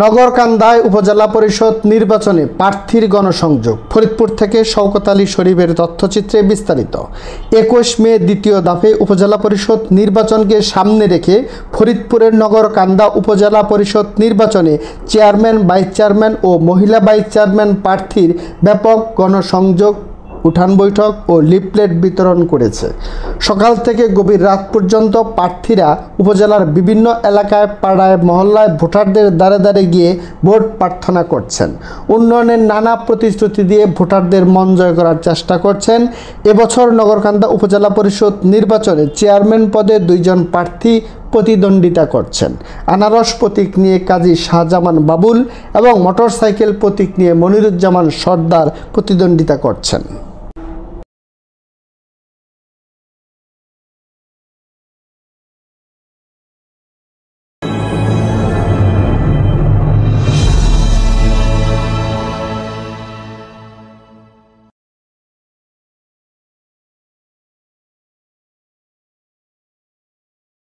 নগরকান্দায় উপজেলা পরিষদ নির্বাচনে প্রার্থীর গণসংযোগ। ফরিদপুর থেকে শওকত আলী শরীফের তথ্যচিত্রে বিস্তারিত। 21 মে দ্বিতীয় দফে উপজেলা পরিষদ নির্বাচনকে সামনে রেখে ফরিদপুরের নগরকান্দা উপজেলা পরিষদ নির্বাচনে চেয়ারম্যান, ভাইস চেয়ারম্যান ও মহিলা ভাইস চেয়ারম্যান প্রার্থীর ব্যাপক গণসংযোগ, উঠান বৈঠক ও লিফলেট বিতরণ করেছে। সকাল থেকে গভীর রাত পর্যন্ত প্রার্থীরা উপজেলার বিভিন্ন এলাকায়, পাড়ায়, মহল্লায় ভোটারদের দ্বারে দ্বারে গিয়ে ভোট প্রার্থনা করছেন। উন্নয়নের নানা প্রতিশ্রুতি দিয়ে ভোটারদের মন জয় করার চেষ্টা করছেন। এবছর নগরকান্দা উপজেলা পরিষদ নির্বাচনে চেয়ারম্যান পদে 2 জন প্রার্থী প্রতিদ্বন্দ্বিতা করছেন। আনারস প্রতীক নিয়ে কাজী শাহজামান বাবুল এবং মোটরসাইকেল প্রতীক নিয়ে মনিরুজ্জামান সর্দার প্রতিদ্বন্দ্বিতা করছেন।